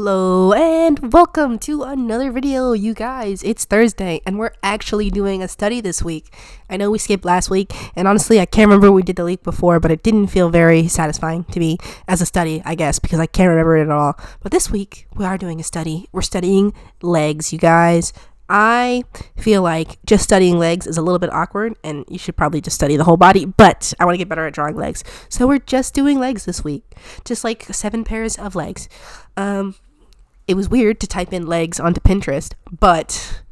Hello and welcome to another video, you guys. It's Thursday and we're actually doing a study this week. I know we skipped last week, and honestly I can't remember what we did the week before, but it didn't feel very satisfying to me as a study, I guess, because I can't remember it at all. But this week we are doing a study. We're studying legs, you guys. I feel like just studying legs is a little bit awkward, and you should probably just study the whole body, but I want to get better at drawing legs. So we're just doing legs this week. Just like 7 pairs of legs. It was weird to type in legs onto Pinterest, but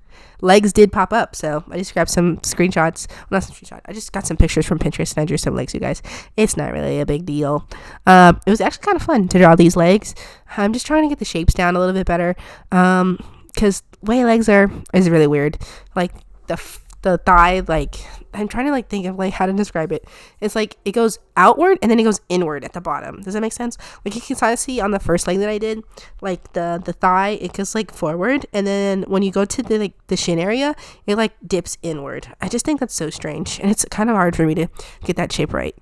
legs did pop up, so I just grabbed some screenshots. Well, not some screenshots. I just got some pictures from Pinterest and I drew some legs, you guys. It's not really a big deal. It was actually kind of fun to draw these legs. I'm just trying to get the shapes down a little bit better. Because the way legs are is really weird. Like the thigh, like I'm trying to like think of like how to describe it. It's like it goes outward and then it goes inward at the bottom. Does that make sense? Like you can kind of see on the first leg that I did, like the thigh, it goes like forward, and then when you go to the shin area, it like dips inward. I just think that's so strange, and it's kind of hard for me to get that shape right.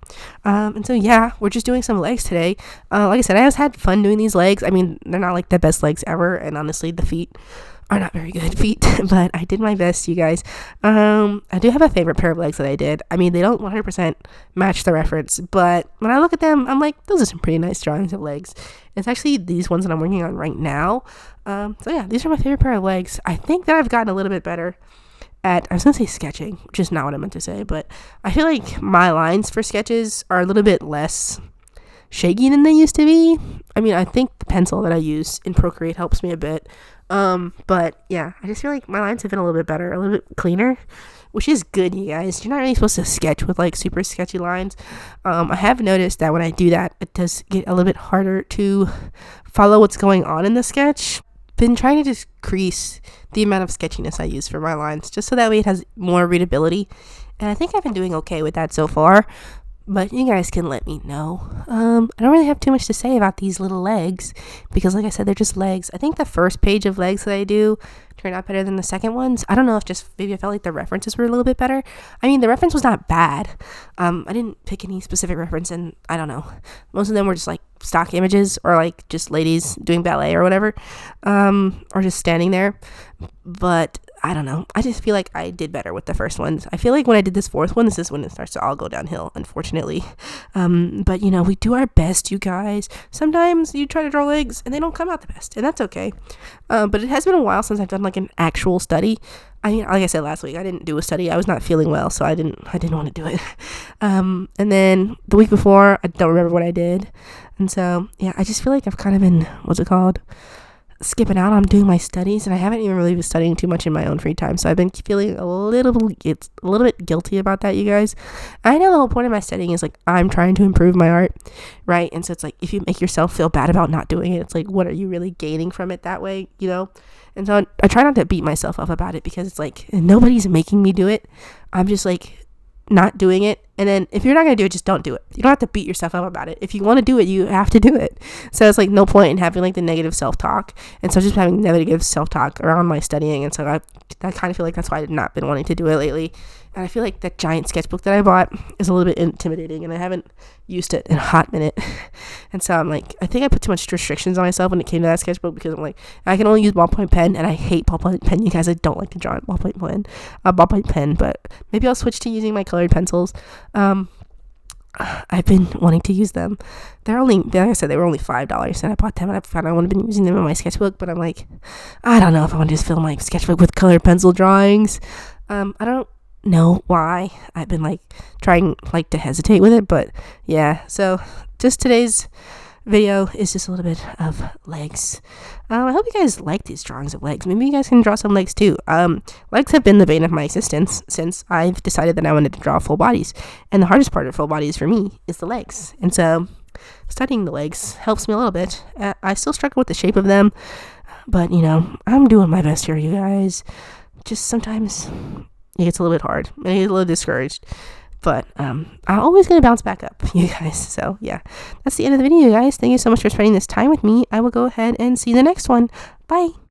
And so yeah, we're just doing some legs today. Like I said, I just had fun doing these legs. I mean, they're not like the best legs ever, and honestly the feet are not very good feet, but I did my best, you guys. I do have a favorite pair of legs that I did. I mean, they don't 100% match the reference, but when I look at them, I'm like, those are some pretty nice drawings of legs. It's actually these ones that I'm working on right now. So yeah, these are my favorite pair of legs. I think that I've gotten a little bit better at, I was gonna say sketching, which is not what I meant to say, but I feel like my lines for sketches are a little bit less shaky than they used to be. I mean, I think the pencil that I use in Procreate helps me a bit. But yeah, I just feel like my lines have been a little bit better, a little bit cleaner, which is good, you guys. You're not really supposed to sketch with like super sketchy lines. I have noticed that when I do that, it does get a little bit harder to follow what's going on in the sketch. Been trying to decrease the amount of sketchiness I use for my lines, just so that way it has more readability. And I think I've been doing okay with that so far. But you guys can let me know. I don't really have too much to say about these little legs, because like I said, they're just legs. I think the first page of legs that I do turned out better than the second ones. I don't know if just maybe I felt like the references were a little bit better. I mean, the reference was not bad. I didn't pick any specific reference, and I don't know. Most of them were just like stock images, or like just ladies doing ballet or whatever, or just standing there. But I don't know. I just feel like I did better with the first ones. I feel like when I did this fourth one, this is when it starts to all go downhill, unfortunately. But you know, we do our best, you guys. Sometimes you try to draw legs and they don't come out the best, and that's okay. But it has been a while since I've done like an actual study. I mean, like I said last week, I didn't do a study. I was not feeling well, so I didn't want to do it. And then the week before, I don't remember what I did. And so, yeah, I just feel like I've kind of been, skipping out on doing my studies, and I haven't even really been studying too much in my own free time, so I've been feeling a little bit guilty about that, you guys. I know the whole point of my studying is like I'm trying to improve my art, right? And so it's like if you make yourself feel bad about not doing it, it's like what are you really gaining from it that way, you know? And so I try not to beat myself up about it, because it's like nobody's making me do it. I'm just like not doing it. And then if you're not going to do it, just don't do it. You don't have to beat yourself up about it. If you want to do it, you have to do it. So it's like no point in having like the negative self-talk. And so just having negative self-talk around my studying. And so I kind of feel like that's why I've not been wanting to do it lately. And I feel like that giant sketchbook that I bought is a little bit intimidating, and I haven't used it in a hot minute. And so I'm like, I think I put too much restrictions on myself when it came to that sketchbook, because I'm like, I can only use ballpoint pen, and I hate ballpoint pen, you guys. I don't like to draw in ballpoint pen, but maybe I'll switch to using my colored pencils. I've been wanting to use them. Like I said, they were only $5, and I bought them, and I found I would have been using them in my sketchbook, but I'm like, I don't know if I want to just fill my sketchbook with colored pencil drawings. I don't know why I've been like trying like to hesitate with it, but yeah. So just today's video is just a little bit of legs. I hope you guys like these drawings of legs. Maybe you guys can draw some legs too. Legs have been the bane of my existence since I've decided that I wanted to draw full bodies, and the hardest part of full bodies for me is the legs. And so studying the legs helps me a little bit. I still struggle with the shape of them, but you know, I'm doing my best here, you guys. Just sometimes it gets a little bit hard. I get a little discouraged. But I'm always going to bounce back up, you guys. So, yeah. That's the end of the video, guys. Thank you so much for spending this time with me. I will go ahead and see you in the next one. Bye.